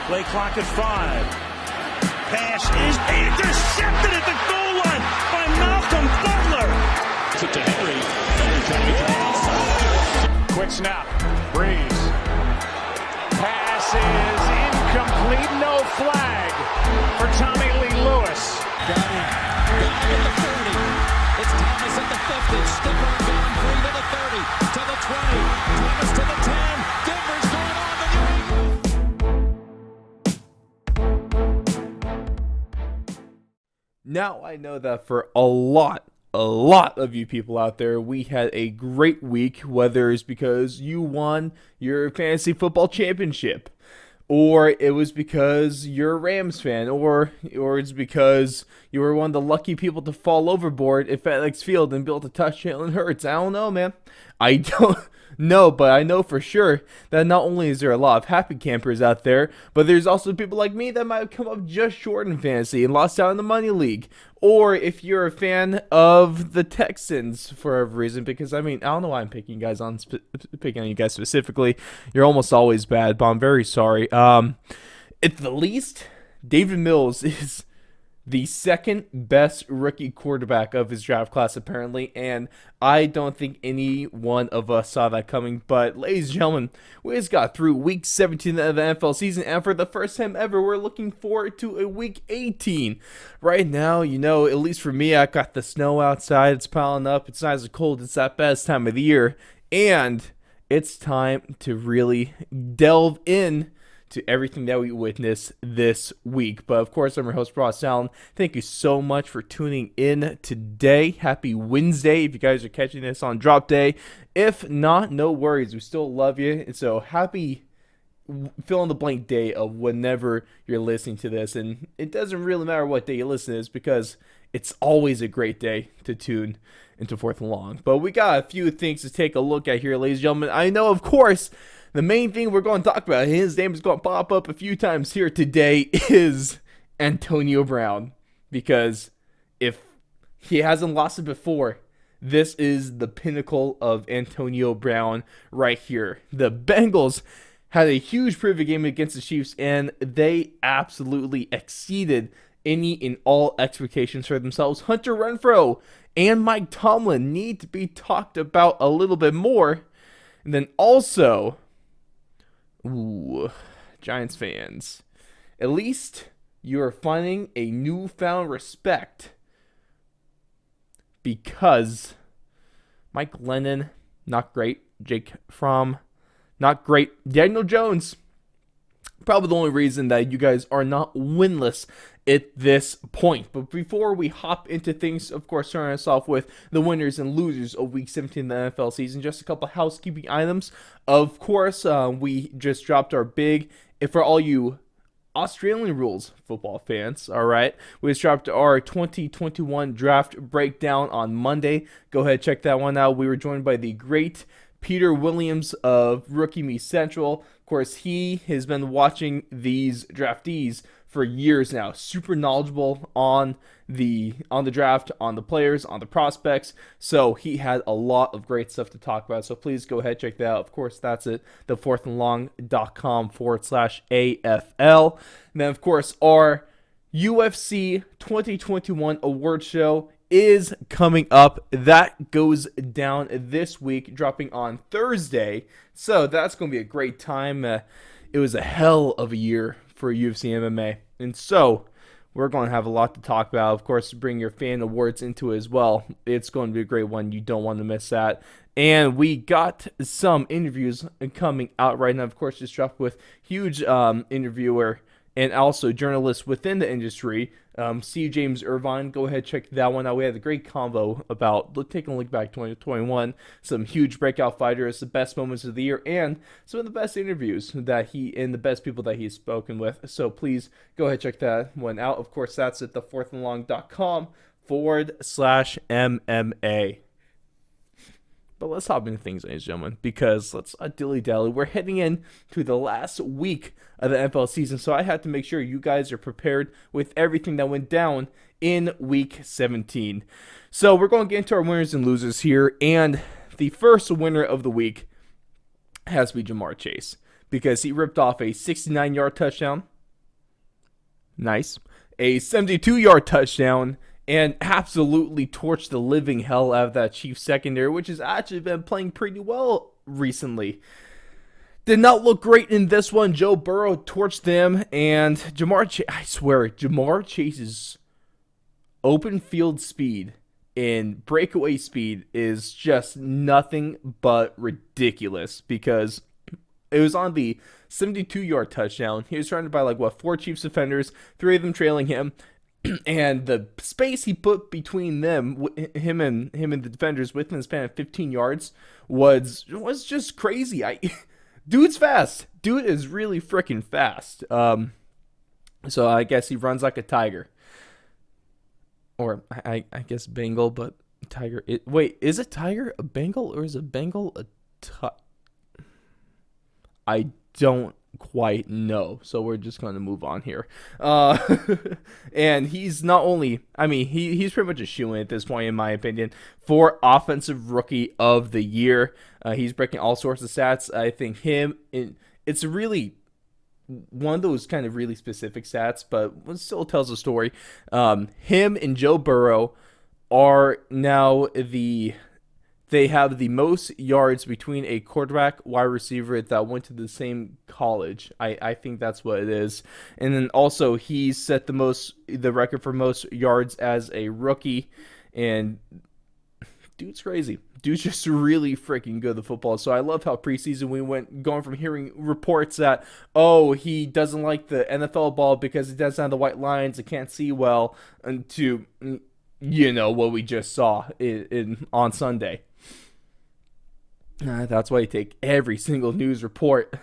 Play clock at 5. Pass is intercepted at the goal line by Malcolm Butler. To Henry. Quick snap. Breeze. Pass is incomplete. No flag for Tommy Lee Lewis. Got him at the 40. It's Thomas at the 50. Skipper going free to the 30. To the 20. Thomas to the 10. Denver's going on the New England. Now I know that for a lot of you people out there, we had a great week, whether it's because you won your fantasy football championship, or it was because you're a Rams fan, or it's because you were one of the lucky people to fall overboard at FedEx Field and build a touchdown and Hurts. I don't know, man. I don't know, but I know for sure that not only is there a lot of happy campers out there, but there's also people like me that might have come up just short in fantasy and lost out in the money league. Or if you're a fan of the Texans for whatever reason, because I don't know why I'm picking on you guys specifically. You're almost always bad, but I'm very sorry. At the least, David Mills is the second best rookie quarterback of his draft class, apparently, and I don't think any one of us saw that coming. But, ladies and gentlemen, we just got through week 17 of the NFL season, and for the first time ever, we're looking forward to a week 18. Right now, at least for me, I got the snow outside. It's piling up. It's not as cold. It's that best time of the year, and it's time to really delve in to everything that we witnessed this week. But of course, I'm your host, Ross Allen. Thank you so much for tuning in today. Happy Wednesday if you guys are catching this on drop day. If not, no worries. We still love you. And so happy fill in the blank day of whenever you're listening to this. And it doesn't really matter what day you listen to this, because it's always a great day to tune into Fourth and Long. But we got a few things to take a look at here, ladies and gentlemen. I know, of course, the main thing we're going to talk about, his name is going to pop up a few times here today, is Antonio Brown. Because if he hasn't lost it before, this is the pinnacle of Antonio Brown right here. The Bengals had a huge preview game against the Chiefs, and they absolutely exceeded any and all expectations for themselves. Hunter Renfrow and Mike Tomlin need to be talked about a little bit more. And then also, Giants fans, at least you are finding a newfound respect, because Mike Lennon, not great. Jake Fromm, not great. Daniel Jones, probably the only reason that you guys are not winless at this point. But before we hop into things, of course, starting us off with the winners and losers of Week 17 of the NFL season, just a couple of housekeeping items. Of course, we just dropped our big, for all you Australian rules football fans, all right, we just dropped our 2021 draft breakdown on Monday. Go ahead, check that one out. We were joined by the great Peter Williams of Rookie Me Central. Of course, he has been watching these draftees for years now. Super knowledgeable on the draft, on the players, on the prospects. So he had a lot of great stuff to talk about. So please go ahead, check that out. Of course, that's it. thefourthandlong.com/AFL. And then, of course, our UFC 2021 award show is coming up. That goes down this week, dropping on Thursday. So that's going to be a great time. It was a hell of a year for UFC MMA. And so we're going to have a lot to talk about. Of course, bring your fan awards into it as well. It's going to be a great one. You don't want to miss that. And we got some interviews coming out right now. Of course, just dropped with huge interviewer and also journalists within the industry, C. James Irvine. Go ahead, check that one out. We had a great convo about taking a look back 2021, some huge breakout fighters, the best moments of the year, and some of the best interviews that and the best people that he's spoken with. So please go ahead, check that one out. Of course, that's at thefourthandlong.com/MMA. But let's hop into things, ladies and gentlemen, because let's dilly-dally. We're heading in to the last week of the NFL season, so I had to make sure you guys are prepared with everything that went down in Week 17. So we're going to get into our winners and losers here, and the first winner of the week has to be Jamar Chase, because he ripped off a 69-yard touchdown Nice. A 72-yard touchdown, and absolutely torched the living hell out of that Chiefs secondary, which has actually been playing pretty well recently. Did not look great in this one. Joe Burrow torched them, and Jamar Chase's open field speed and breakaway speed is just nothing but ridiculous, because it was on the 72-yard touchdown. He was surrounded by 4 Chiefs defenders, 3 of them trailing him, and the space he put between them, him and the defenders, within the span of 15 yards, was just crazy. Dude's fast. Dude is really freaking fast. So I guess he runs like a tiger, or I guess Bengal, but tiger. Wait, is a tiger a Bengal, or is a Bengal a I don't quite know, so we're just going to move on here. And he's not only, he's pretty much a shoo-in at this point, in my opinion, for Offensive Rookie of the Year. He's breaking all sorts of stats. I think it's really one of those kind of really specific stats, but it still tells a story. Him and Joe Burrow are now they have the most yards between a quarterback, wide receiver that went to the same college. I think that's what it is. And then also he set the record for most yards as a rookie. And dude's crazy. Dude's just really freaking good at football. So I love how preseason we went going from hearing reports that, he doesn't like the NFL ball because it doesn't have the white lines, it can't see well, and to what we just saw on Sunday. That's why you take every single news report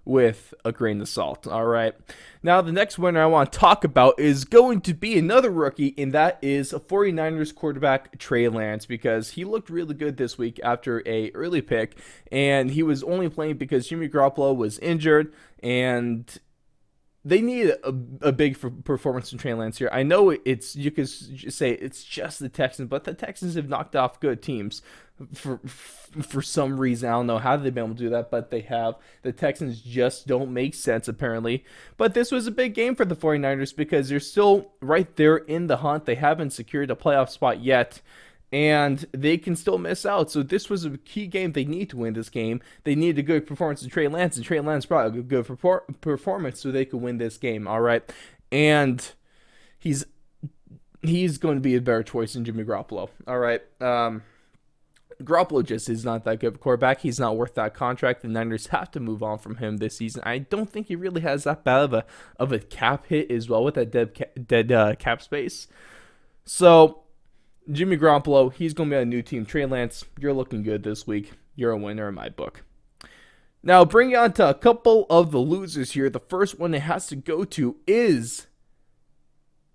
with a grain of salt. All right. Now, the next winner I want to talk about is going to be another rookie, and that is 49ers quarterback Trey Lance, because he looked really good this week after a early pick, and he was only playing because Jimmy Garoppolo was injured, and they need a big performance from Trey Lance here. I know you could say it's just the Texans, but the Texans have knocked off good teams for some reason. I don't know how they've been able to do that, but they have. The Texans just don't make sense, apparently. But this was a big game for the 49ers because they're still right there in the hunt. They haven't secured a playoff spot yet, and they can still miss out. So this was a key game. They need to win this game. They need a good performance of Trey Lance, and Trey Lance brought a good performance so they could win this game, all right? And he's going to be a better choice than Jimmy Garoppolo, all right? Garoppolo just is not that good of a quarterback. He's not worth that contract. The Niners have to move on from him this season. I don't think he really has that bad of a cap hit as well with that dead cap space. So Jimmy Garoppolo, he's going to be on a new team. Trey Lance, you're looking good this week. You're a winner in my book. Now, bringing on to a couple of the losers here. The first one it has to go to is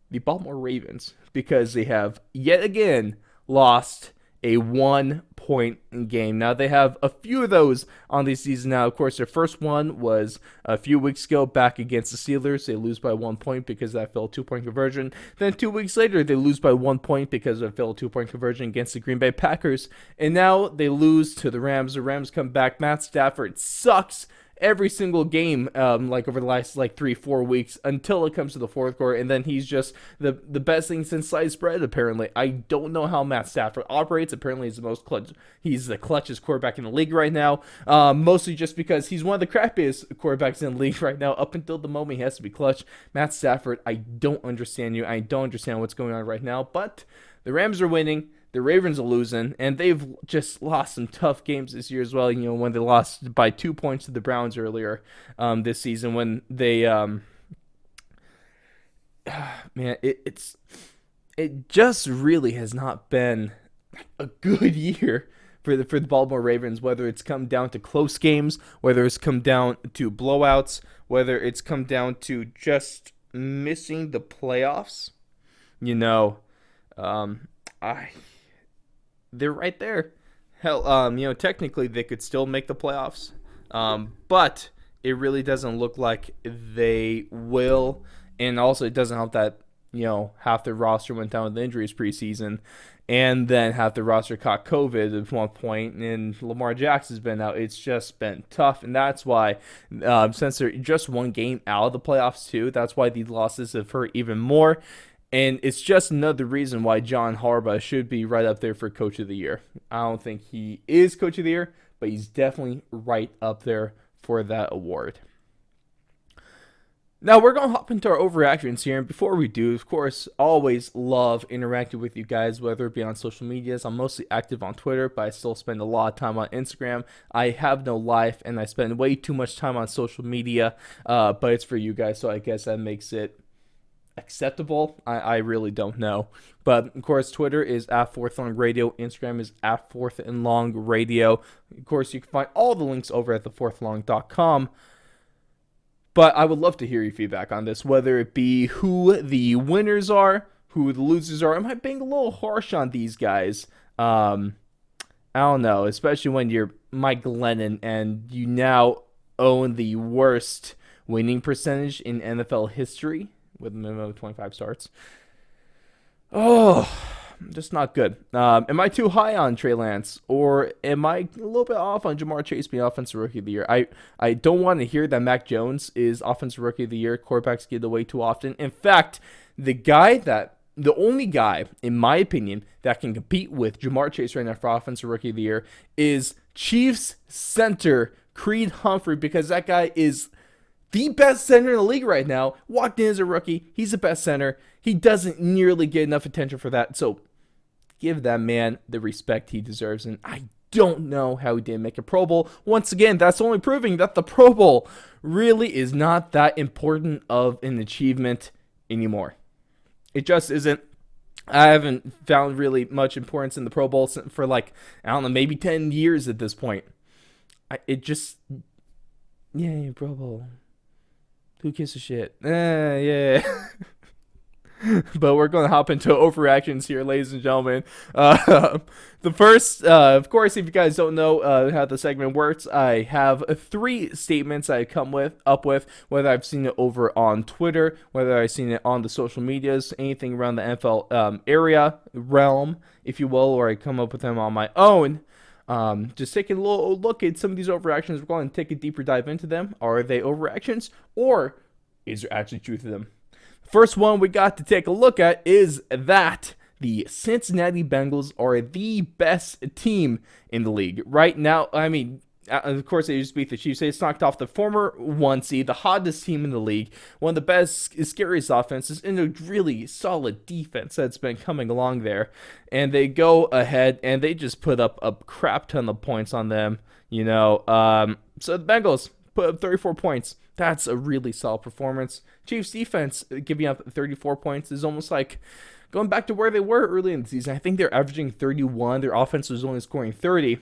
the Baltimore Ravens, because they have yet again lost a 1-point game. Now, they have a few of those on this season now. Of course, their first one was a few weeks ago back against the Steelers. They lose by 1 point because that failed 2-point conversion. Then 2 weeks later, they lose by 1 point because of a failed 2-point conversion against the Green Bay Packers. And now they lose to the Rams. The Rams come back. Matt Stafford sucks every single game over the last 3-4 weeks until it comes to the fourth quarter, and then he's just the best thing since sliced bread, apparently. I don't know how Matt Stafford operates. Apparently he's the clutchest quarterback in the league right now, mostly just because he's one of the crappiest quarterbacks in the league right now. Up until the moment he has to be clutch. Matt Stafford, I don't understand you. I don't understand what's going on right now, but the Rams are winning. The Ravens are losing, and they've just lost some tough games this year as well. When they lost by 2 points to the Browns earlier this season, when they, it just really has not been a good year for the Baltimore Ravens. Whether it's come down to close games, whether it's come down to blowouts, whether it's come down to just missing the playoffs, they're right there. Hell, technically they could still make the playoffs, but it really doesn't look like they will. And also, it doesn't help that half their roster went down with injuries preseason, and then have the roster caught COVID at one point, and Lamar Jackson's been out. It's just been tough, and that's why, since they're just one game out of the playoffs too, that's why these losses have hurt even more. And it's just another reason why John Harbaugh should be right up there for Coach of the Year. I don't think he is Coach of the Year, but he's definitely right up there for that award. Now, we're going to hop into our overreactions here. And before we do, of course, always love interacting with you guys, whether it be on social medias. I'm mostly active on Twitter, but I still spend a lot of time on Instagram. I have no life, and I spend way too much time on social media, but it's for you guys, so I guess that makes it acceptable. I really don't know. But, of course, Twitter is at 4th Long Radio. Instagram is at 4th and Long Radio. Of course, you can find all the links over at thefourthlong.com. But I would love to hear your feedback on this, whether it be who the winners are, who the losers are. Am I being a little harsh on these guys? I don't know, especially when you're Mike Glennon and you now own the worst winning percentage in NFL history with a minimum of 25 starts. Oh, just not good. Am I too high on Trey Lance, or am I a little bit off on Jamar Chase being Offensive Rookie of the Year? I don't want to hear that Mac Jones is Offensive Rookie of the Year. Quarterbacks get away too often. In fact, the only guy, in my opinion, that can compete with Jamar Chase right now for Offensive Rookie of the Year is Chiefs center Creed Humphrey, because that guy is the best center in the league right now. Walked in as a rookie. He's the best center. He doesn't nearly get enough attention for that. So give that man the respect he deserves. And I don't know how he didn't make a Pro Bowl. Once again, that's only proving that the Pro Bowl really is not that important of an achievement anymore. It just isn't. I haven't found really much importance in the Pro Bowl for maybe 10 years at this point. Yay, Pro Bowl. Who gives a shit? Yeah. But we're going to hop into overreactions here, ladies and gentlemen. The first, of course, if you guys don't know how the segment works, I have 3 statements I come up with, whether I've seen it over on Twitter, whether I've seen it on the social medias, anything around the NFL realm, if you will, or I come up with them on my own. Just taking a little look at some of these overreactions. We're going to take a deeper dive into them. Are they overreactions, or is there actually truth to them? First one we got to take a look at is that the Cincinnati Bengals are the best team in the league right now. I mean, of course, they just beat the Chiefs. They just knocked off the former 1 seed, the hottest team in the league, one of the best, scariest offenses, and a really solid defense that's been coming along there. And they go ahead and they just put up a crap ton of points on them, So the Bengals put up 34 points. That's a really solid performance. Chiefs defense giving up 34 points is almost like going back to where they were early in the season. I think they're averaging 31. Their offense was only scoring 30.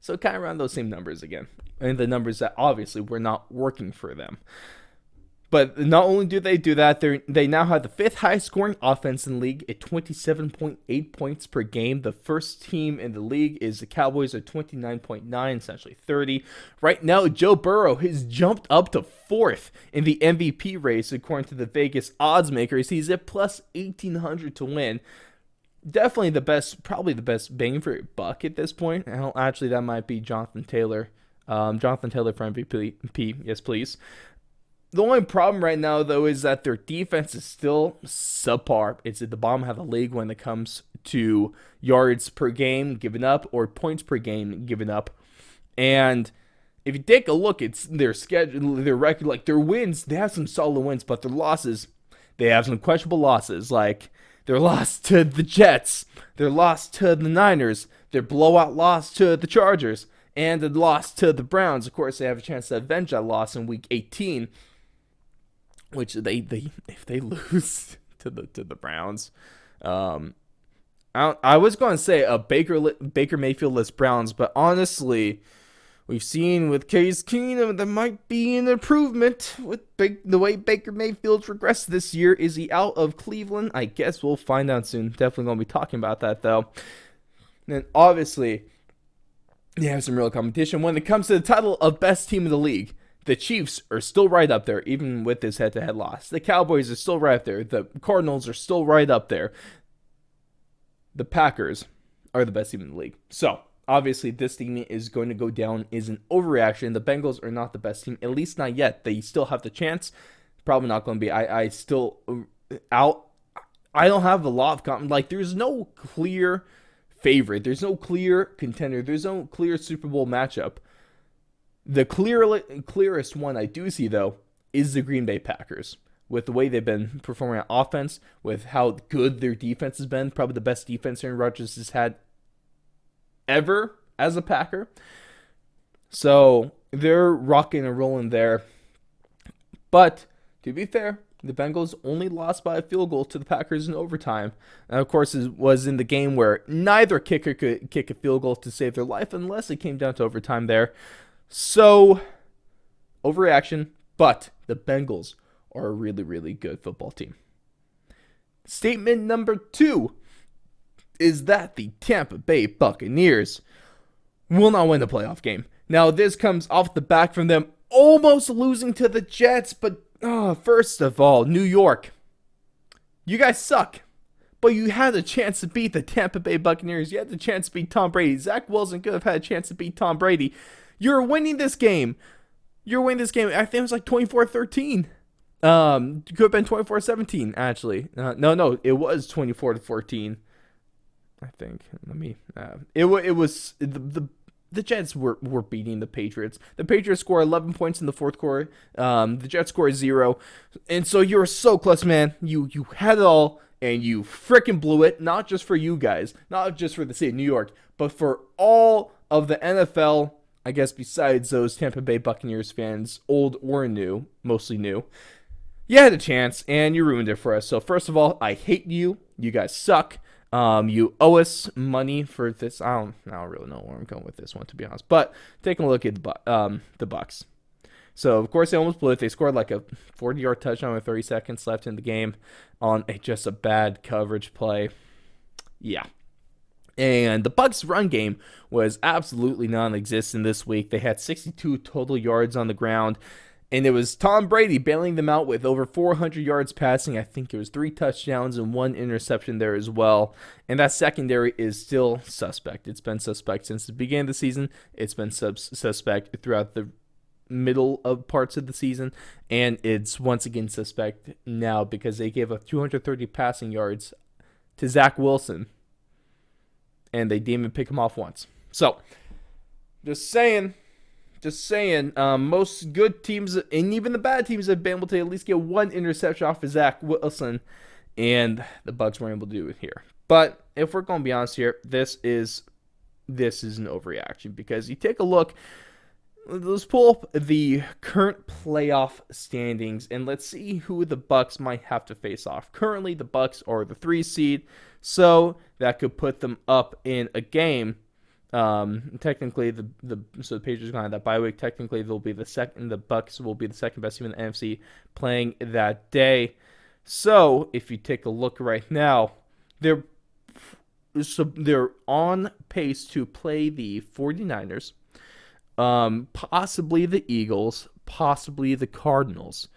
So kind of around those same numbers again. And the numbers that obviously were not working for them. But not only do they do that, they now have the 5th highest scoring offense in the league at 27.8 points per game. The first team in the league is the Cowboys at 29.9, essentially 30. Right now, Joe Burrow has jumped up to 4th in the MVP race, according to the Vegas odds makers. He's at plus 1,800 to win. Definitely probably the best bang for your buck at this point. Actually, that might be Jonathan Taylor. Jonathan Taylor for MVP. Yes, please. The only problem right now, though, is that their defense is still subpar. It's at the bottom of the league when it comes to yards per game given up or points per game given up. And if you take a look at their schedule, their record, like their wins, they have some solid wins, but their losses, they have some questionable losses. Like their loss to the Jets, their loss to the Niners, their blowout loss to the Chargers, and the loss to the Browns. Of course, they have a chance to avenge that loss in Week 18. Which if they lose to the Browns, I was going to say a Baker Mayfield-less Browns, but honestly, we've seen with Case Keenum there might be an improvement with the way Baker Mayfield's regressed this year. Is he out of Cleveland? I guess we'll find out soon. Definitely going to be talking about that though. And obviously, they have some real competition when it comes to the title of best team in the league. The Chiefs are still right up there, even with this head-to-head loss. The Cowboys are still right up there. The Cardinals are still right up there. the Packers are the best team in the league. So, obviously, this team is going to go down is an overreaction. The Bengals are not the best team, at least not yet. They still have the chance. Probably not going to be. I don't have a lot of confidence. Like, there's no clear favorite. There's no clear contender. There's no clear Super Bowl matchup. The clearest one I do see, though, is the Green Bay Packers. With the way they've been performing on offense, with how good their defense has been, probably the best defense Aaron Rodgers has had ever as a Packer. So they're rocking and rolling there. But to be fair, the Bengals only lost by a field goal to the Packers in overtime. And of course, it was in the game where neither kicker could kick a field goal to save their life unless it came down to overtime there. So, overreaction, but the Bengals are a really, really good football team. Statement number 2 is that the Tampa Bay Buccaneers will not win the playoff game. Now, this comes off the back from them almost losing to the Jets, but first of all, New York, you guys suck. But you had a chance to beat the Tampa Bay Buccaneers. You had the chance to beat Tom Brady. Zach Wilson could have had a chance to beat Tom Brady. You're winning this game. I think it was like 24-13. Could have been 24-17, actually. No, it was 24-14. I think. It was the Jets were beating the Patriots. The Patriots scored 11 points in the fourth quarter. The Jets scored 0, and so you were so close, man. You had it all, and you freaking blew it. Not just for you guys, not just for the city of New York, but for all of the NFL. I guess besides those Tampa Bay Buccaneers fans, old or new, mostly new. You had a chance, and you ruined it for us. So first of all, I hate you. You guys suck. You owe us money for this. I don't really know where I'm going with this one, to be honest. But taking a look at the Bucs. So, of course, they almost blew it. They scored like a 40-yard touchdown with 30 seconds left in the game on just a bad coverage play. Yeah. And the Bucs' run game was absolutely non-existent this week. They had 62 total yards on the ground. And it was Tom Brady bailing them out with over 400 yards passing. I think it was 3 touchdowns and 1 interception there as well. And that secondary is still suspect. It's been suspect since the beginning of the season. It's been suspect throughout the middle of parts of the season. And it's once again suspect now because they gave up 230 passing yards to Zach Wilson. And they didn't even pick him off once. So, just saying, most good teams and even the bad teams have been able to at least get 1 interception off of Zach Wilson, and the Bucs weren't able to do it here. But if we're going to be honest here, this is an overreaction because you take a look. Let's pull up the current playoff standings and let's see who the Bucs might have to face off. Currently, the Bucs are the 3 seed, so that could put them up in a game. Technically, so the Patriots are going to have that bye week. Technically, they'll be the second. The Bucs will be the second best team in the NFC playing that day. So, if you take a look right now, they're on pace to play the 49ers, possibly the Eagles, possibly the Cardinals.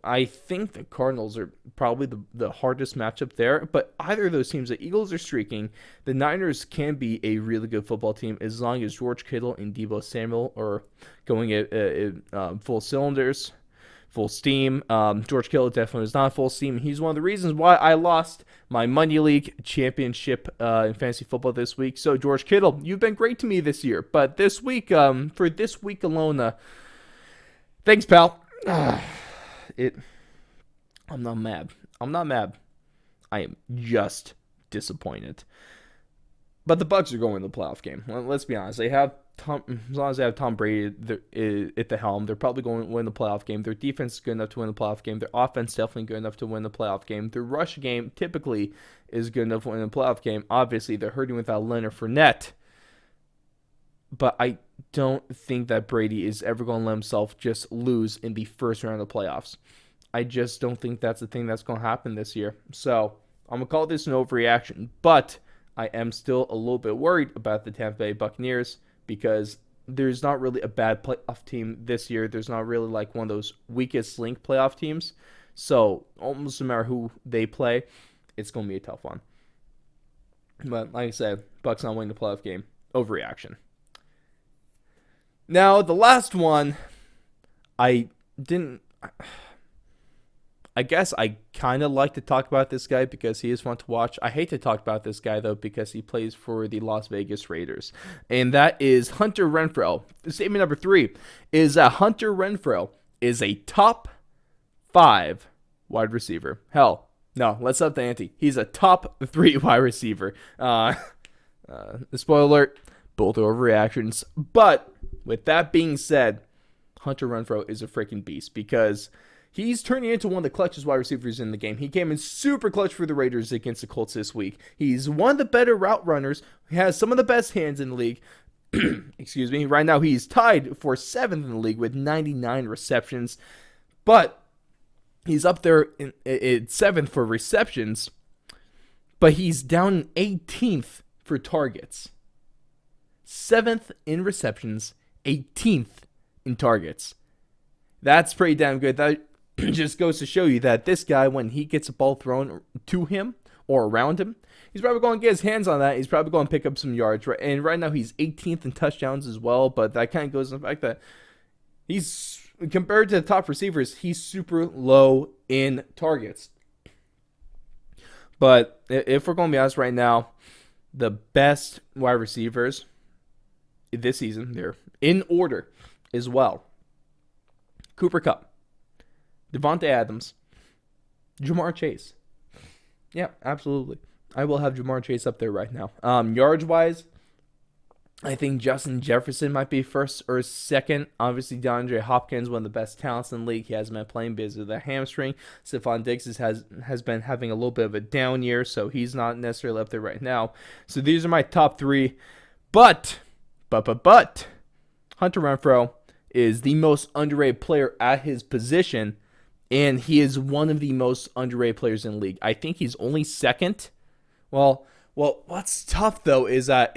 I think the Cardinals are probably the hardest matchup there, but either of those teams, the Eagles are streaking. The Niners can be a really good football team as long as George Kittle and Deebo Samuel are going at full cylinders, full steam. George Kittle definitely is not full steam. He's one of the reasons why I lost my Money League championship in fantasy football this week. So, George Kittle, you've been great to me this year, but this week, for this week alone, thanks, pal. I'm not mad. I am just disappointed. But the Bucs are going to the playoff game. Let's be honest. As long as they have Tom Brady at the helm, they're probably going to win the playoff game. Their defense is good enough to win the playoff game. Their offense definitely good enough to win the playoff game. Their rush game typically is good enough to win the playoff game. Obviously, they're hurting without Leonard Fournette. But I don't think that Brady is ever going to let himself just lose in the first round of the playoffs. I just don't think that's the thing that's going to happen this year. So I'm going to call this an overreaction. But I am still a little bit worried about the Tampa Bay Buccaneers because there's not really a bad playoff team this year. There's not really like one of those weakest link playoff teams. So almost no matter who they play, it's going to be a tough one. But like I said, Bucks not winning the playoff game. Overreaction. Now, the last one, I guess I kind of like to talk about this guy because he is fun to watch. I hate to talk about this guy, though, because he plays for the Las Vegas Raiders. And that is Hunter Renfrell. Statement number 3 is that Hunter Renfrow is a top 5 wide receiver. Hell, no, let's up the ante. He's a top 3 wide receiver. Spoiler alert, both overreactions. But with that being said, Hunter Renfrow is a freaking beast because he's turning into one of the clutchest wide receivers in the game. He came in super clutch for the Raiders against the Colts this week. He's one of the better route runners. He has some of the best hands in the league. Excuse me. Right now, he's tied for 7th in the league with 99 receptions. But he's up there in 7th for receptions. But he's down 18th for targets. 7th in receptions, 18th in targets. That's pretty damn good. That just goes to show you that this guy, when he gets a ball thrown to him or around him, he's probably going to get his hands on that. He's probably going to pick up some yards. And right now he's 18th in touchdowns as well. But that kind of goes to the fact that he's, compared to the top receivers, he's super low in targets. But if we're going to be honest right now, the best wide receivers this season, they're in order as well. Cooper Kupp, Devontae Adams, Jamar Chase. Yeah, absolutely. I will have Jamar Chase up there right now. Yards-wise, I think Justin Jefferson might be first or second. Obviously, DeAndre Hopkins, one of the best talents in the league. He hasn't been playing because of the hamstring. Stephon Diggs has been having a little bit of a down year, so he's not necessarily up there right now. So these are my top 3. But, Hunter Renfrow is the most underrated player at his position, and he is one of the most underrated players in the league. I think he's only second. Well, what's tough, though, is that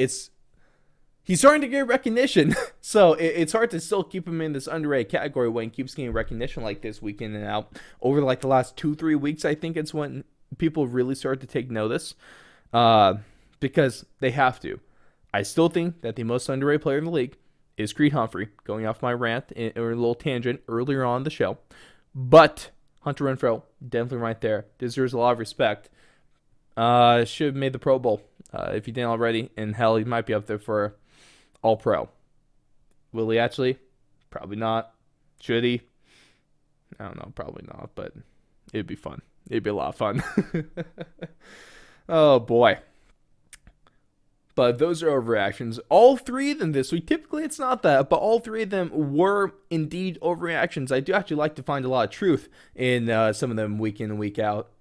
he's starting to get recognition. So it's hard to still keep him in this underrated category when he keeps getting recognition like this week in and out. Over like the last 2-3 weeks, I think it's when people really start to take notice because they have to. I still think that the most underrated player in the league is Creed Humphrey, going off my rant or a little tangent earlier on the show. But Hunter Renfrow, definitely right there, deserves a lot of respect. Should have made the Pro Bowl if he didn't already. And hell, he might be up there for All-Pro. Will he actually? Probably not. Should he? I don't know, probably not, but it'd be fun. It'd be a lot of fun. Oh, boy. But those are overreactions. All 3 of them this week, typically it's not that, but all 3 of them were indeed overreactions. I do actually like to find a lot of truth in some of them week in and week out.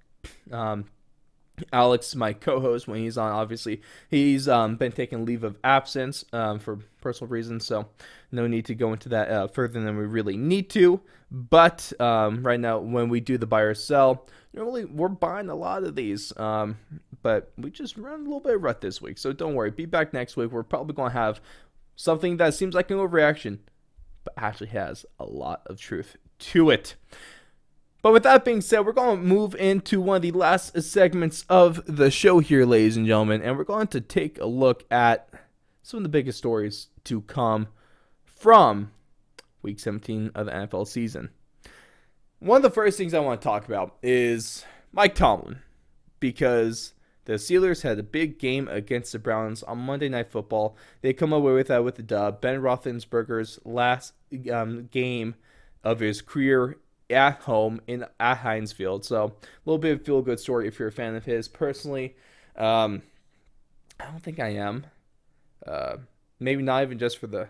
Alex, my co-host, when he's on, obviously, he's been taking leave of absence for personal reasons, so no need to go into that further than we really need to. But right now, when we do the buy or sell, normally we're buying a lot of these, but we just ran a little bit of rut this week, so don't worry. Be back next week. We're probably going to have something that seems like an overreaction, but actually has a lot of truth to it. But with that being said, we're going to move into one of the last segments of the show here, ladies and gentlemen, and we're going to take a look at some of the biggest stories to come from Week 17 of the NFL season. One of the first things I want to talk about is Mike Tomlin, because the Steelers had a big game against the Browns on Monday Night Football. They come away with that with the dub. Ben Roethlisberger's last game of his career at home at Heinz Field. So a little bit of a feel-good story if you're a fan of his. Personally, I don't think I am. Maybe not even just for the...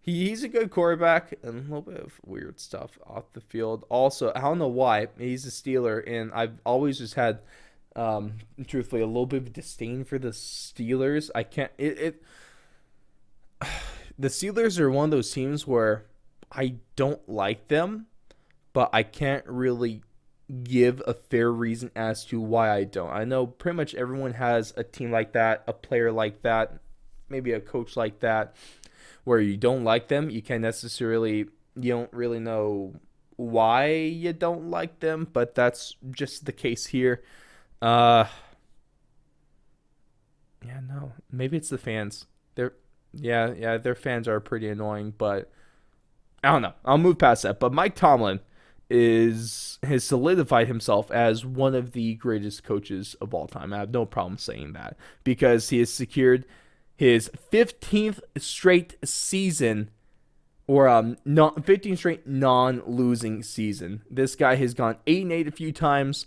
He's a good quarterback and a little bit of weird stuff off the field. Also, I don't know why. He's a Steeler, and I've always just had, truthfully, a little bit of disdain for the Steelers. I can't... The Steelers are one of those teams where I don't like them, but I can't really give a fair reason as to why I don't. I know pretty much everyone has a team like that, a player like that, maybe a coach like that, where you don't like them. You don't really know why you don't like them, but that's just the case here. Yeah, no. Maybe it's the fans. Their fans are pretty annoying, but I don't know. I'll move past that. But Mike Tomlin has solidified himself as one of the greatest coaches of all time. I have no problem saying that because he has secured his 15th straight season, or 15th straight non-losing season. This guy has gone 8-8 a few times.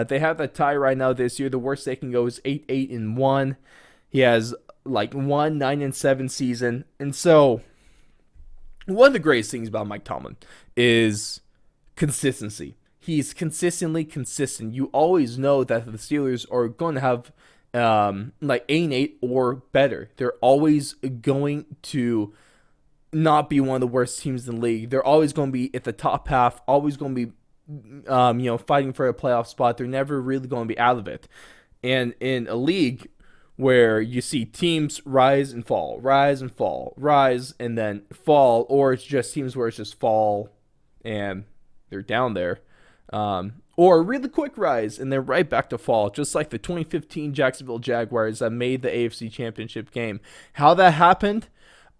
They have that tie right now this year. The worst they can go is 8-8-1. He has like 9-7 season, and so one of the greatest things about Mike Tomlin is consistency. He's consistently consistent. You always know that the Steelers are going to have like 8-8 or better. They're always going to not be one of the worst teams in the league. They're always going to be at the top half, always going to be fighting for a playoff spot. They're never really going to be out of it. And in a league where you see teams rise and fall, rise and fall, rise and then fall, or it's just teams where it's just fall and they're down there, or a really quick rise and then right back to fall, just like the 2015 Jacksonville Jaguars that made the AFC Championship game. How that happened,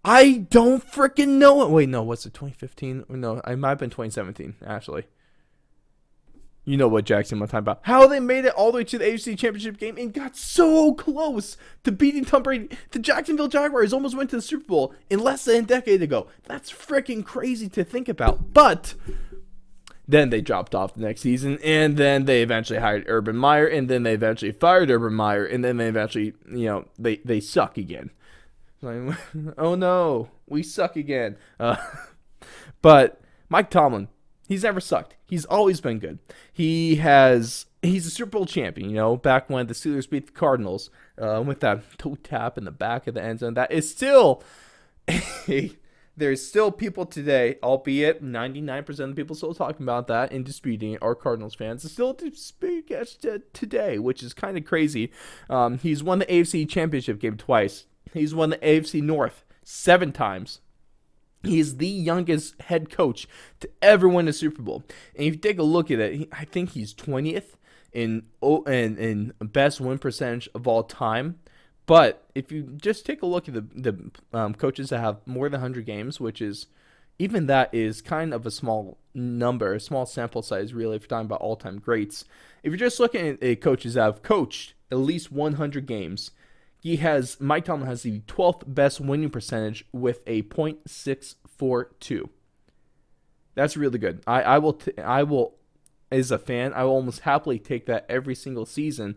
I don't freaking know it. Wait, no, what's it, 2015? No, it might have been 2017, actually. You know what Jackson I'm talking about. How they made it all the way to the AFC Championship game and got so close to beating Tom Brady. The Jacksonville Jaguars almost went to the Super Bowl in less than a decade ago. That's freaking crazy to think about. But then they dropped off the next season, and then they eventually hired Urban Meyer, and then they eventually fired Urban Meyer, and then they eventually, they suck again. Like, oh no, we suck again. But Mike Tomlin, he's never sucked. He's always been good. He's a Super Bowl champion, back when the Steelers beat the Cardinals with that toe tap in the back of the end zone. That is still, there's still people today, albeit 99% of the people still talking about that and disputing it are Cardinals fans. It's still disputing today, which is kind of crazy. He's won the AFC Championship game twice. He's won the AFC North 7 times. He's the youngest head coach to ever win a Super Bowl. And if you take a look at it, I think he's 20th in best win percentage of all time. But if you just take a look at the coaches that have more than 100 games, which is, even that is kind of a small number, a small sample size, really, if you're talking about all-time greats. If you're just looking at coaches that have coached at least 100 games, Mike Tomlin has the 12th best winning percentage with a .642. That's really good. I will, as a fan, I will almost happily take that every single season,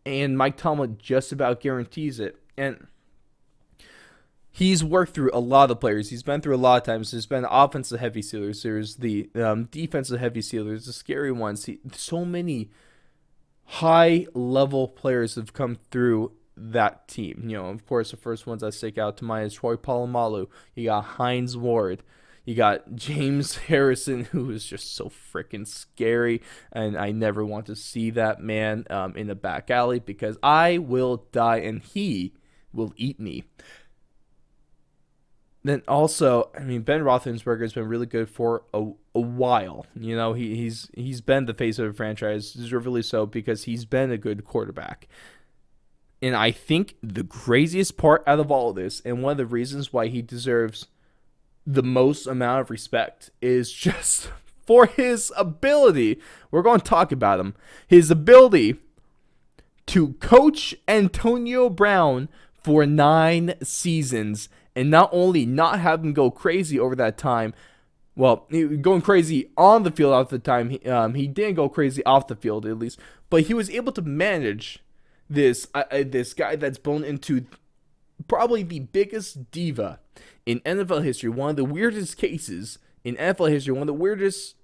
and Mike Tomlin just about guarantees it. And he's worked through a lot of players. He's been through a lot of times. There's been offensive heavy Steelers. There's the defensive heavy Steelers, the scary ones. So many high level players have come through that team. Of course, the first ones that stick out to mind is Troy Polamalu. You got Hines Ward. You got James Harrison, who is just so freaking scary, and I never want to see that man in the back alley because I will die and he will eat me. Then also, Ben Roethlisberger has been really good for a while. He's been the face of the franchise, deservedly so, because he's been a good quarterback. And I think the craziest part out of all of this, and one of the reasons why he deserves the most amount of respect, is just for his ability. We're going to talk about him. His ability to coach Antonio Brown for 9 seasons and not only not have him go crazy over that time. Well, he was going crazy on the field at the time. He didn't go crazy off the field, at least. But he was able to manage this guy that's blown into probably the biggest diva in NFL history, one of the weirdest cases in NFL history, one of the weirdest,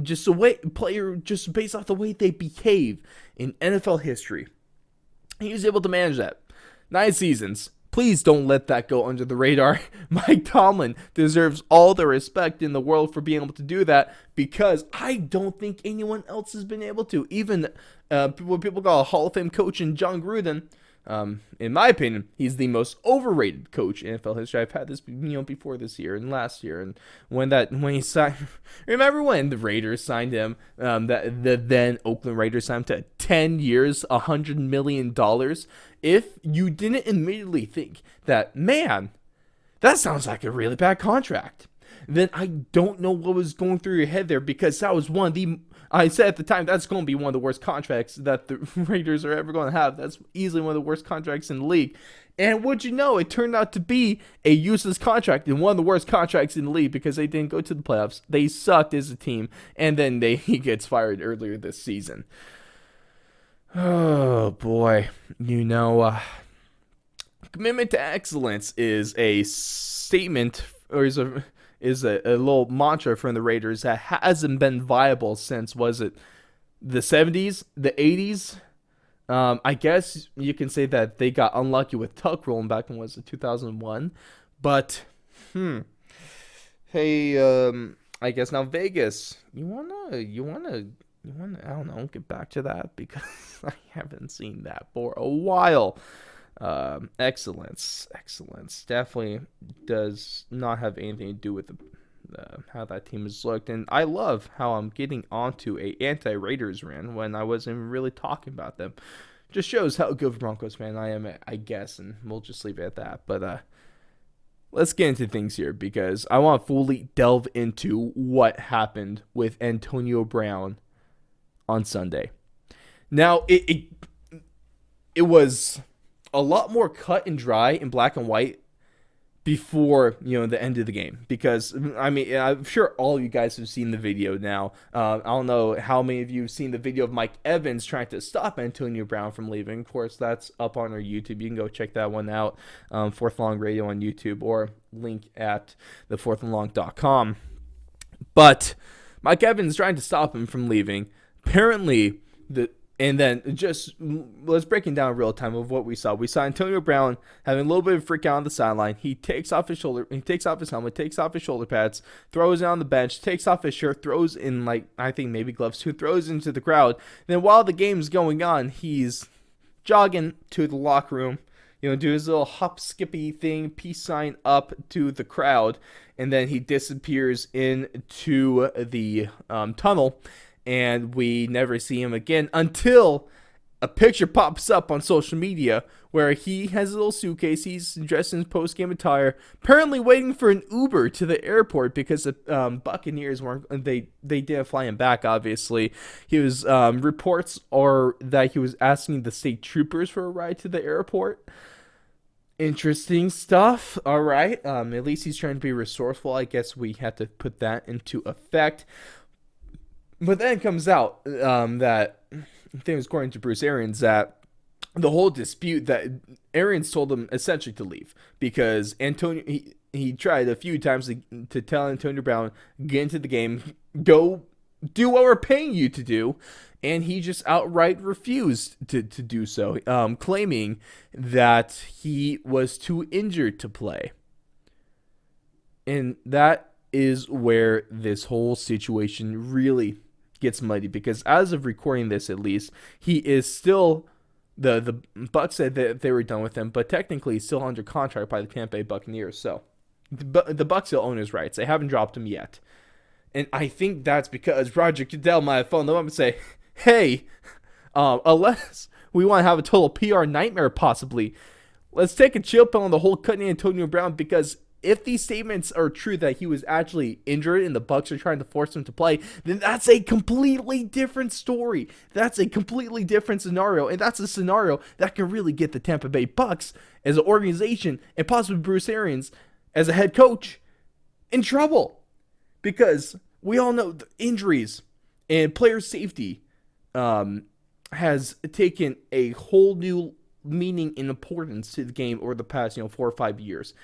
just based off the way they behave in NFL history. He was able to manage that. 9 seasons. Please don't let that go under the radar. Mike Tomlin deserves all the respect in the world for being able to do that, because I don't think anyone else has been able to. Even what people call a Hall of Fame coach in John Gruden, In my opinion, he's the most overrated coach in NFL history. I've had this, before this year and last year, and when he signed, remember when the Raiders signed him? The then Oakland Raiders signed him to 10 years, $100 million. If you didn't immediately think that, man, that sounds like a really bad contract, then I don't know what was going through your head there, because that was I said at the time, that's going to be one of the worst contracts that the Raiders are ever going to have. That's easily one of the worst contracts in the league. And what'd you know? It turned out to be a useless contract and one of the worst contracts in the league, because they didn't go to the playoffs. They sucked as a team, and then he gets fired earlier this season. Oh, boy. Commitment to excellence is a statement, or is a little mantra from the Raiders that hasn't been viable since, was it the 70s, the 80s? I guess you can say that they got unlucky with Tuck rolling back in, was it 2001? But, hey, I guess now Vegas, you wanna, I don't know, get back to that, because I haven't seen that for a while. Excellence definitely does not have anything to do with how that team has looked, and I love how I'm getting onto a anti-Raiders rant when I wasn't even really talking about them. Just shows how good of a Broncos fan I am, I guess, and we'll just leave it at that. But let's get into things here, because I want to fully delve into what happened with Antonio Brown on Sunday. Now, it was a lot more cut and dry in black and white before, the end of the game, because, I mean, I'm sure all you guys have seen the video now. I don't know how many of you have seen the video of Mike Evans trying to stop Antonio Brown from leaving. Of course, that's up on our YouTube. You can go check that one out, Fourth Long Radio on YouTube, or link at thefourthandlong.com. But Mike Evans trying to stop him from leaving. Apparently, and then just let's break it down real time of what we saw. We saw Antonio Brown having a little bit of a freak out on the sideline. He takes off his helmet, takes off his shoulder pads, throws it on the bench, takes off his shirt, throws in, I think maybe gloves too, throws into the crowd. Then while the game's going on, he's jogging to the locker room, do his little hop skippy thing, peace sign up to the crowd, and then he disappears into the tunnel. And we never see him again until a picture pops up on social media where he has a little suitcase. He's dressed in his post-game attire, apparently waiting for an Uber to the airport, because the Buccaneers they didn't fly him back, obviously. He was, reports are that he was asking the state troopers for a ride to the airport. Interesting stuff. All right. At least he's trying to be resourceful. I guess we have to put that into effect. But then it comes out that, I think it was according to Bruce Arians, that the whole dispute, that Arians told him essentially to leave, because Antonio, he tried a few times to tell Antonio Brown, get into the game, go do what we're paying you to do, and he just outright refused to do so, claiming that he was too injured to play. And that is where this whole situation really gets muddy, because as of recording this, at least, he is still, the Bucs said that they were done with him, but technically he's still under contract by the Tampa Bay Buccaneers. So the Bucs still own his rights. They haven't dropped him yet. And I think that's because Roger Goodell might have phoned them up and say, hey, unless we want to have a total PR nightmare possibly, let's take a chill pill on the whole cutting Antonio Brown, because if these statements are true that he was actually injured and the Bucs are trying to force him to play, then that's a completely different story. That's a completely different scenario, and that's a scenario that can really get the Tampa Bay Bucs as an organization, and possibly Bruce Arians as a head coach, in trouble. Because we all know the injuries and player safety has taken a whole new meaning and importance to the game over the past 4 or 5 years.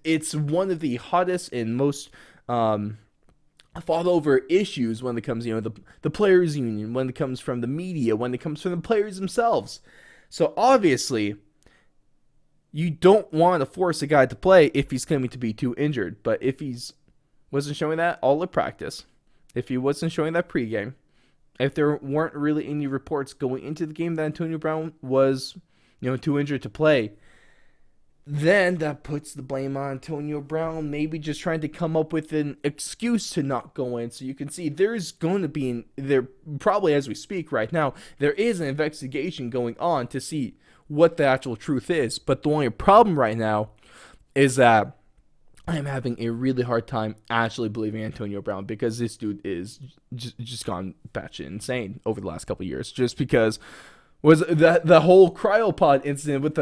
It's one of the hottest and most fought over issues when it comes, the players union, when it comes from the media, when it comes from the players themselves. So obviously, you don't want to force a guy to play if he's claiming to be too injured. But if he's wasn't showing that all at practice, if he wasn't showing that pregame, if there weren't really any reports going into the game that Antonio Brown was too injured to play, then that puts the blame on Antonio Brown, maybe just trying to come up with an excuse to not go in. So you can see there's going to be, there probably as we speak right now, there is an investigation going on to see what the actual truth is. But the only problem right now is that I am having a really hard time actually believing Antonio Brown, because this dude is just gone batshit insane over the last couple of years. Just because was the whole cryopod incident with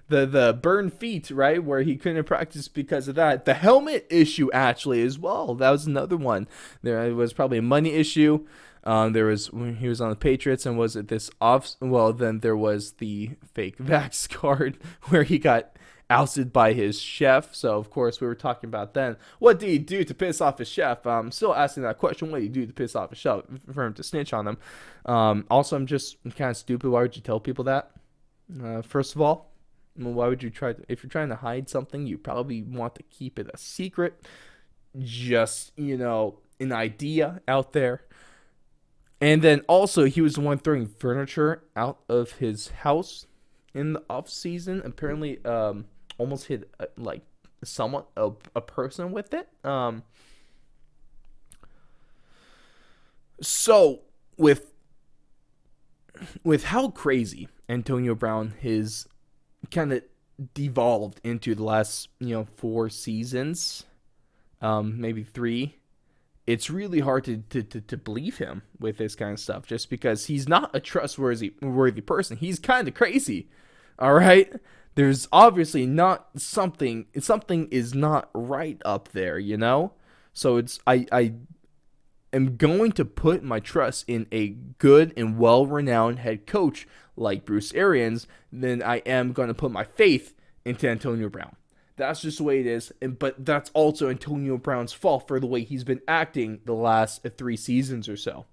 the burned feet, right, where he couldn't practice because of that. The helmet issue actually as well. That was another one. There was probably a money issue. There was when he was on the Patriots, and was it this off? Well, then there was the fake vax card where he got ousted by his chef. So of course we were talking about then, what did he do to piss off his chef? I'm still asking that question. What did he do to piss off his chef for him to snitch on him? Also, I'm just kind of stupid. Why would you tell people that? First of all, why would you try to, if you're trying to hide something, you probably want to keep it a secret. Just, an idea out there. And then also, he was the one throwing furniture out of his house in the off season. Apparently, almost hit somewhat a person with it. So with how crazy Antonio Brown has kind of devolved into the last 4 seasons, maybe 3. It's really hard to believe him with this kind of stuff, just because he's not a trustworthy person. He's kind of crazy. All right, there's obviously not something is not right up there, So it's I am going to put my trust in a good and well-renowned head coach like Bruce Arians, then I am going to put my faith into Antonio Brown. That's just the way it is, but that's also Antonio Brown's fault for the way he's been acting the last 3 seasons or so.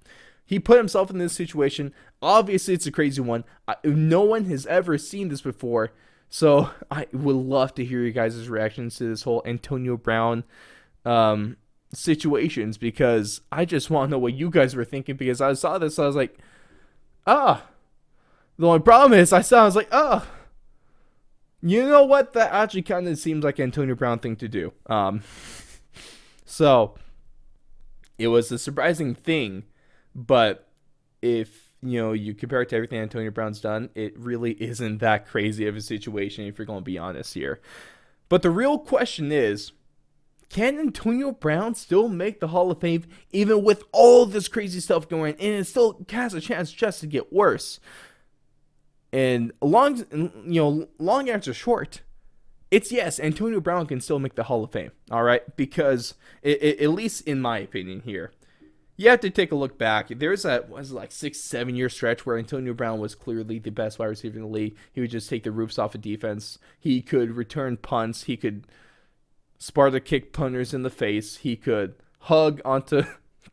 He put himself in this situation. Obviously, it's a crazy one. No one has ever seen this before, so I would love to hear you guys' reactions to this whole Antonio Brown situations, because I just want to know what you guys were thinking, because I saw this, I was like, The only problem is, I was like, you know what? That actually kind of seems like an Antonio Brown thing to do. So it was a surprising thing, but if you compare it to everything Antonio Brown's done, it really isn't that crazy of a situation, if you're going to be honest here. But the real question is, can Antonio Brown still make the Hall of Fame even with all this crazy stuff going on, and it still has a chance just to get worse? And long answer short, it's yes. Antonio Brown can still make the Hall of Fame. All right, because at least in my opinion here, you have to take a look back. There's that 6-7 year stretch where Antonio Brown was clearly the best wide receiver in the league. He would just take the roofs off of defense. He could return punts. He could Sparta kick punters in the face. He could hug onto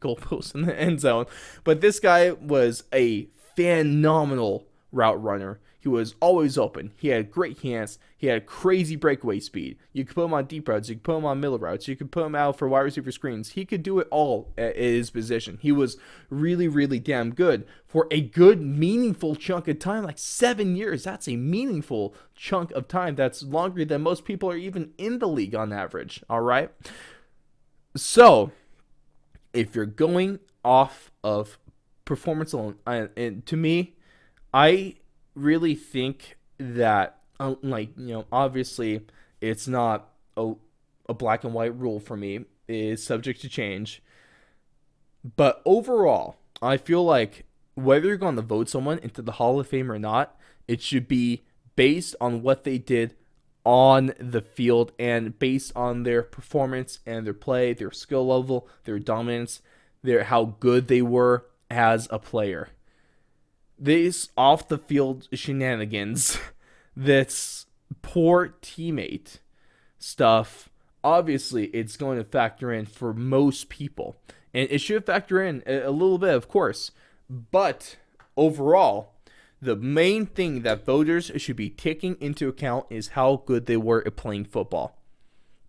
goalposts in the end zone. But this guy was a phenomenal route runner. He was always open. He had great hands. He had crazy breakaway speed. You could put him on deep routes. You could put him on middle routes. You could put him out for wide receiver screens. He could do it all at his position. He was really, really damn good for a good, meaningful chunk of time, like 7 years. That's a meaningful chunk of time. That's longer than most people are even in the league on average. All right. So if you're going off of performance alone, and to me, I really think that, obviously it's not a black and white rule for me. It is subject to change. But overall, I feel like whether you're going to vote someone into the Hall of Fame or not, it should be based on what they did on the field and based on their performance and their play, their skill level, their dominance, how good they were as a player. This off the field shenanigans, this poor teammate stuff, obviously it's going to factor in for most people. And it should factor in a little bit, of course. But overall, the main thing that voters should be taking into account is how good they were at playing football.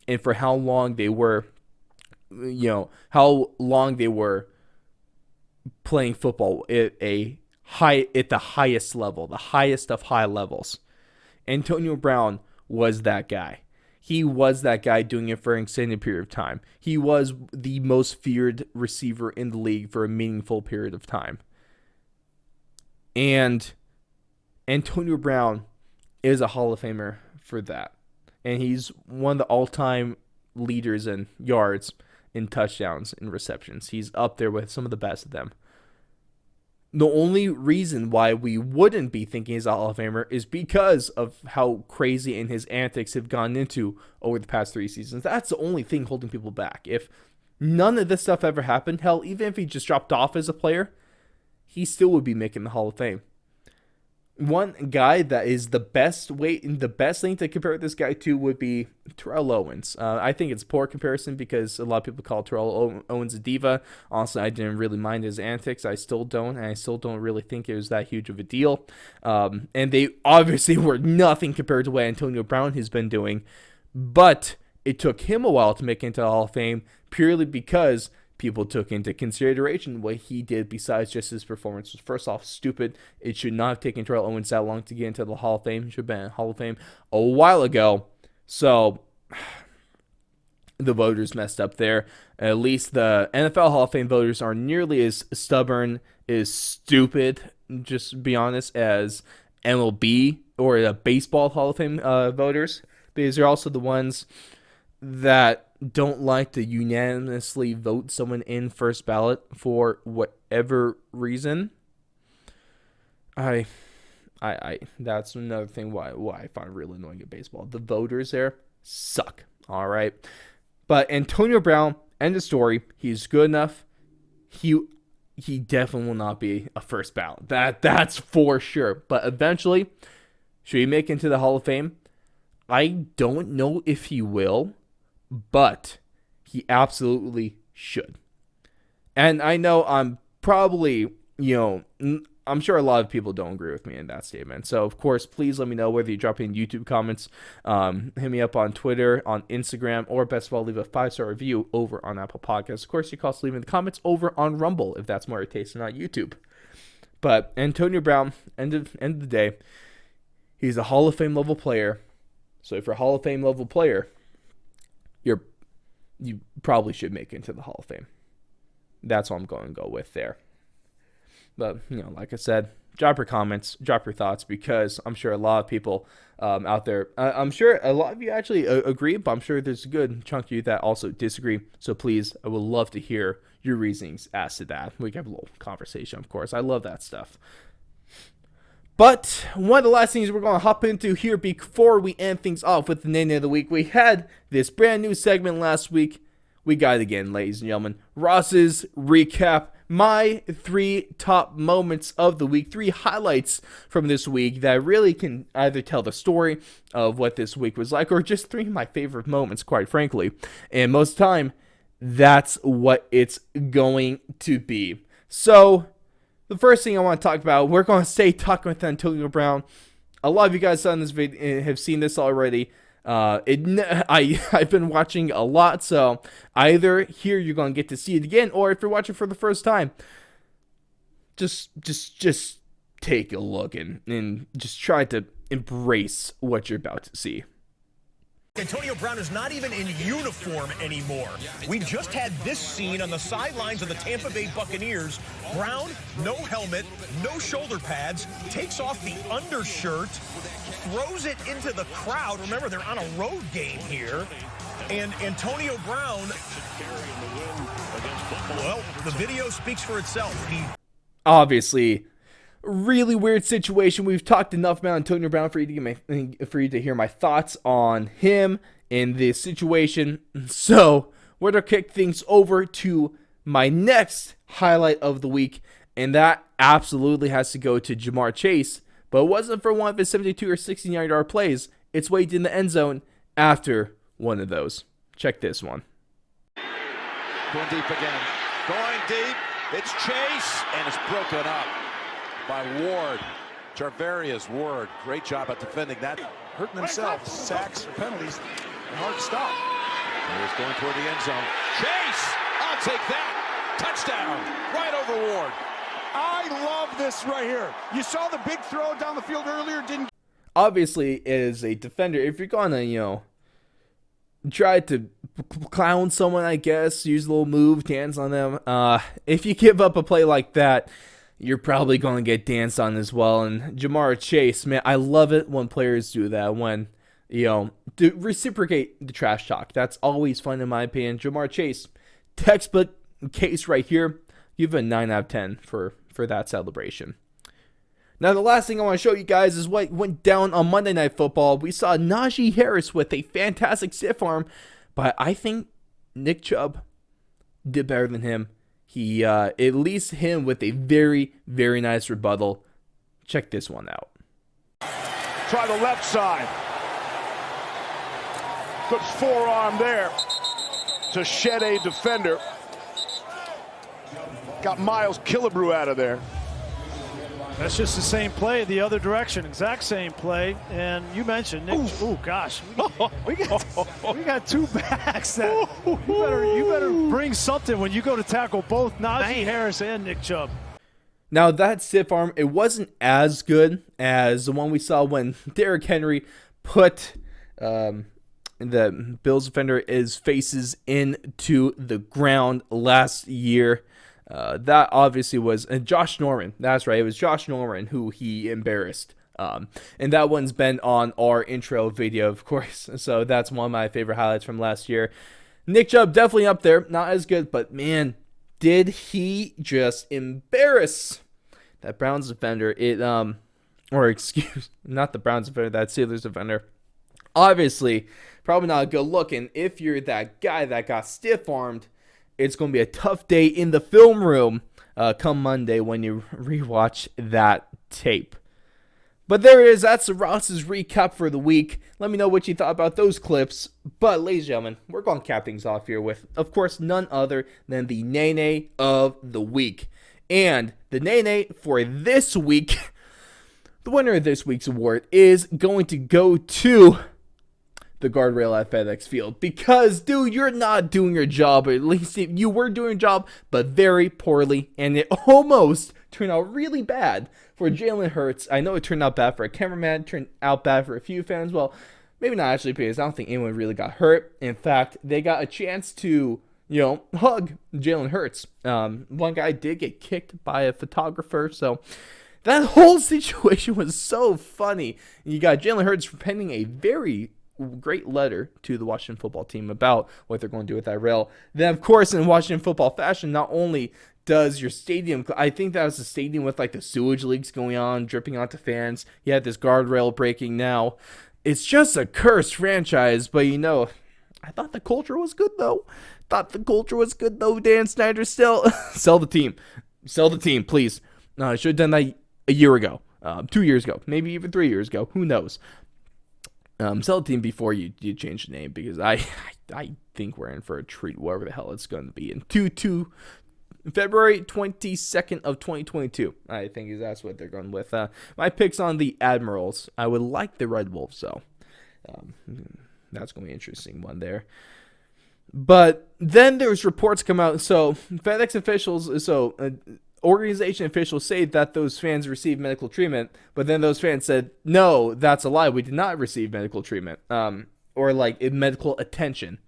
And for how long they were, playing football at the highest level, the highest of high levels. Antonio Brown was that guy. He was that guy doing it for an extended period of time. He was the most feared receiver in the league for a meaningful period of time. And Antonio Brown is a Hall of Famer for that. And he's one of the all-time leaders in yards, in touchdowns, in receptions. He's up there with some of the best of them. The only reason why we wouldn't be thinking he's a Hall of Famer is because of how crazy and his antics have gone into over the past 3 seasons. That's the only thing holding people back. If none of this stuff ever happened, hell, even if he just dropped off as a player, he still would be making the Hall of Fame. One guy that is the best thing to compare this guy to would be Terrell Owens. I think it's a poor comparison because a lot of people call Terrell Owens a diva. Honestly, I didn't really mind his antics. I still don't, and I still don't really think it was that huge of a deal. And they obviously were nothing compared to what Antonio Brown has been doing. But it took him a while to make it into the Hall of Fame purely because people took into consideration what he did besides just his performance. Was first off stupid. It should not have taken Terrell Owens that long to get into the Hall of Fame. It should have been in the Hall of Fame a while ago. So the voters messed up there. At least the NFL Hall of Fame voters are nearly as stubborn, as stupid, just to be honest, as MLB or the Baseball Hall of Fame voters. Because they're also the ones that don't like to unanimously vote someone in first ballot for whatever reason. That's another thing why I find really annoying at baseball. The voters there suck. All right. But Antonio Brown, end of story. He's good enough. He definitely will not be a first ballot. That's for sure. But eventually, should he make it into the Hall of Fame? I don't know if he will, but he absolutely should. And I know I'm probably, I'm sure a lot of people don't agree with me in that statement. So, of course, please let me know whether you drop in YouTube comments, hit me up on Twitter, on Instagram, or best of all, leave a 5-star review over on Apple Podcasts. Of course, you can also leave in the comments over on Rumble if that's more your taste and not YouTube. But Antonio Brown, end of the day, he's a Hall of Fame level player. So if you're a Hall of Fame level player, you probably should make it into the Hall of Fame. That's what I'm going to go with there. But, like I said, drop your comments, drop your thoughts, because I'm sure a lot of people out there, I'm sure a lot of you actually agree, but I'm sure there's a good chunk of you that also disagree. So please, I would love to hear your reasonings as to that. We can have a little conversation, of course. I love that stuff. But one of the last things we're going to hop into here before we end things off with the Name of the Week, we had this brand new segment last week. We got it again, ladies and gentlemen. Ross's Recap. My 3 top moments of the week, 3 highlights from this week that really can either tell the story of what this week was like, or just 3 of my favorite moments, quite frankly. And most of the time, that's what it's going to be. So, the first thing I want to talk about, we're going to stay talking with Antonio Brown. A lot of you guys on this video have seen this already. I've been watching a lot, so either here you're going to get to see it again, or if you're watching for the first time, just take a look and just try to embrace what you're about to see. Antonio Brown is not even in uniform anymore. We just had this scene on the sidelines of the Tampa Bay Buccaneers. Brown, no helmet, no shoulder pads, takes off the undershirt, throws it into the crowd. Remember, they're on a road game here. And Antonio Brown, well, the video speaks for itself. Obviously, really weird situation. We've talked enough about Antonio Brown for you to hear my thoughts on him in this situation. So we're going to kick things over to my next highlight of the week, and that absolutely has to go to Jamar Chase. But it wasn't for one of his 72 or 69-yard plays. It's what he did in the end zone after one of those. Check this one. Going deep again. Going deep. It's Chase, and it's broken up by Ward. Charvarius Ward, great job at defending that. Hurting themselves, sacks, penalties, and hard stop. He's going toward the end zone. Chase, I'll take that. Touchdown, right over Ward. I love this right here. You saw the big throw down the field earlier, didn't? obviously, as a defender, if you're going to, try to clown someone, I guess, use a little move, dance on them, if you give up a play like that, you're probably going to get danced on as well. And Jamar Chase, man, I love it when players do that, when, to reciprocate the trash talk. That's always fun in my opinion. Jamar Chase, textbook case right here. Give a 9 out of 10 for that celebration. Now, the last thing I want to show you guys is what went down on Monday Night Football. We saw Najee Harris with a fantastic stiff arm, but I think Nick Chubb did better than him. He at least hit him with a very, very nice rebuttal. Check this one out. Try the left side. Good forearm there to shed a defender. Got Miles Killebrew out of there. That's just the same play, the other direction, exact same play. And you mentioned Nick. Oh gosh, we got two backs. That you better bring something when you go to tackle both Najee Harris and Nick Chubb. Now that stiff arm, it wasn't as good as the one we saw when Derrick Henry put the Bills defender his faces into the ground last year. That obviously was Josh Norman. That's right. It was Josh Norman who he embarrassed. And that one's been on our intro video, of course. So that's one of my favorite highlights from last year. Nick Chubb definitely up there. Not as good, but man, did he just embarrass that Browns defender. Not the Browns defender, that Steelers defender. Obviously, probably not a good look. And if you're that guy that got stiff-armed, it's going to be a tough day in the film room come Monday when you rewatch that tape. But there it is. That's the Ross's recap for the week. Let me know what you thought about those clips. But, ladies and gentlemen, we're going to cap things off here with, of course, none other than the Nene of the week. And the Nene for this week, the winner of this week's award is going to go to the guardrail at FedEx Field, because, dude, you're not doing your job, or at least you were doing your job, but very poorly, and it almost turned out really bad for Jalen Hurts. I know it turned out bad for a cameraman, turned out bad for a few fans. Well, maybe not actually, because I don't think anyone really got hurt. In fact, they got a chance to, hug Jalen Hurts. One guy did get kicked by a photographer, so that whole situation was so funny. You got Jalen Hurts penning a very great letter to the Washington football team about what they're going to do with that rail. Then, of course, in Washington football fashion, not only does your stadium, I think that was the stadium with like the sewage leaks going on, dripping onto fans. You had this guardrail breaking now. It's just a cursed franchise, but I thought the culture was good though. Dan Snyder, still sell the team. Sell the team, please. No, I should have done that a year ago, 2 years ago, maybe even 3 years ago. Who knows? Sell the team before you change the name, because I think we're in for a treat, whatever the hell it's going to be. In February 22nd of 2022, I think that's what they're going with. My picks on the Admirals. I would like the Red Wolves, so that's going to be an interesting one there. But then there's reports come out. So FedEx officials, organization officials say that those fans received medical treatment, but then those fans said, no, that's a lie. We did not receive medical treatment, or medical attention.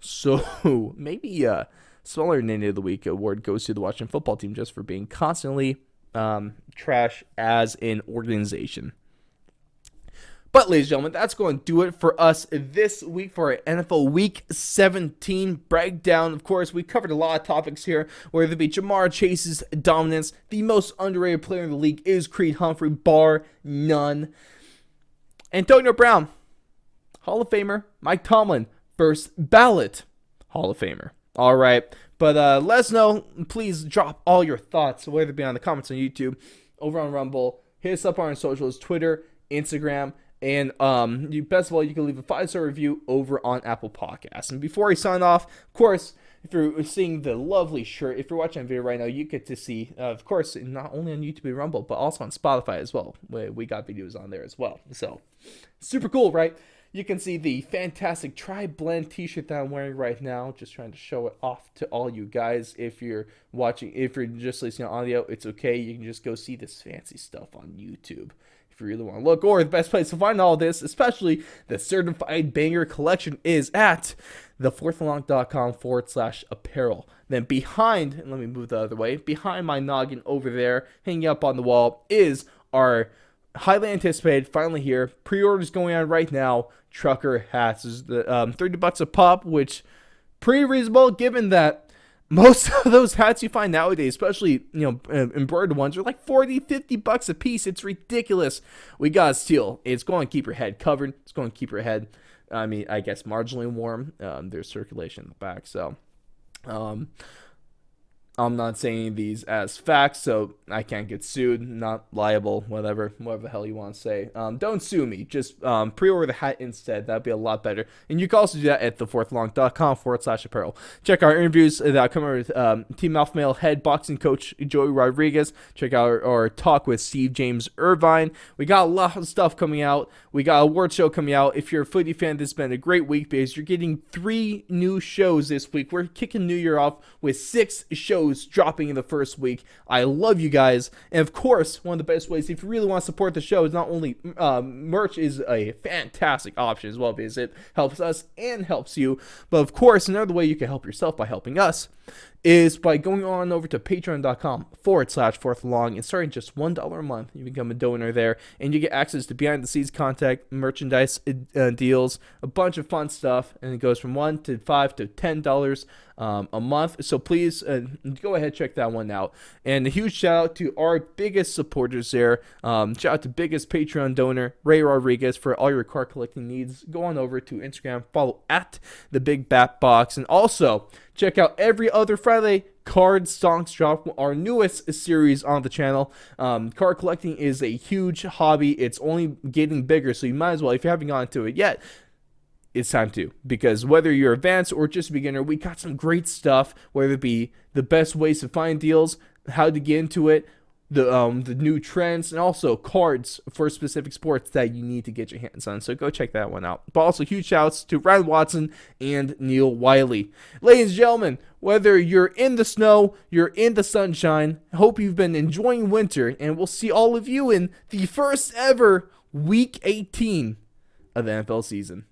So maybe a smaller Name of the Week award goes to the Washington football team just for being constantly trash as an organization. But, ladies and gentlemen, that's going to do it for us this week for our NFL Week 17 breakdown. Of course, we covered a lot of topics here, whether it be Jamar Chase's dominance. The most underrated player in the league is Creed Humphrey, bar none. Antonio Brown, Hall of Famer. Mike Tomlin, first ballot Hall of Famer. All right, but let us know. Please drop all your thoughts, whether it be on the comments on YouTube, over on Rumble. Hit us up on our socials, Twitter, Instagram. And best of all, you can leave a 5-star review over on Apple Podcasts. And before I sign off, of course, if you're seeing the lovely shirt, if you're watching the video right now, you get to see, of course, not only on YouTube and Rumble, but also on Spotify as well. We got videos on there as well. So, super cool, right? You can see the fantastic Tri-Blend t-shirt that I'm wearing right now. Just trying to show it off to all you guys. If you're watching, if you're just listening to audio, it's okay. You can just go see this fancy stuff on YouTube. if you really want to look. Or the best place to find all this, especially the certified banger collection, is at thefourthandlong.com/apparel. Then behind, and let me move the other way, behind my noggin over there, hanging up on the wall, is our highly anticipated, finally here, pre-orders going on right now, trucker hats. Is the $30 a pop, which pretty reasonable given that most of those hats you find nowadays, especially, embroidered ones, are like $40-50 a piece. It's ridiculous. We gotta steal. It's going to keep your head covered. It's going to keep your head, I guess, marginally warm. There's circulation in the back, so I'm not saying these as facts, so I can't get sued, not liable, whatever the hell you want to say. Don't sue me. Just pre-order the hat instead. That'd be a lot better. And you can also do that at thefourthandlong.com/apparel. Check our interviews that come out with Team Alpha Male head boxing coach Joey Rodriguez. Check out our talk with Steve James Irvine. We got a lot of stuff coming out. We got a award show coming out. If you're a footy fan, this has been a great week because you're getting 3 new shows this week. We're kicking New Year off with 6 shows dropping in the first week. I love you guys. And of course, one of the best ways, if you really want to support the show, is not only merch is a fantastic option as well, because it helps us and helps you. But of course, another way you can help yourself by helping us is by going on over to patreon.com/fourthandlong and starting just $1 a month. You become a donor there, and you get access to behind the scenes content, merchandise deals, a bunch of fun stuff, and it goes from $1 to $5 to $10 a month. So please go ahead, check that one out. And a huge shout out to our biggest supporters there. Shout out to biggest Patreon donor Ray Rodriguez for all your card collecting needs. Go on over to Instagram, follow at the Big Bat Box, and also check out every other Friday Card Stonks Drop, our newest series on the channel. Card collecting is a huge hobby. It's only getting bigger, so you might as well, if you haven't gotten to it yet, it's time to. Because whether you're advanced or just a beginner, we got some great stuff, whether it be the best ways to find deals, how to get into it, the new trends, and also cards for specific sports that you need to get your hands on. So go check that one out. But also huge shouts to Ryan Watson and Neil Wiley. Ladies and gentlemen, whether you're in the snow, you're in the sunshine, I hope you've been enjoying winter, and we'll see all of you in the first ever Week 18 of the NFL season.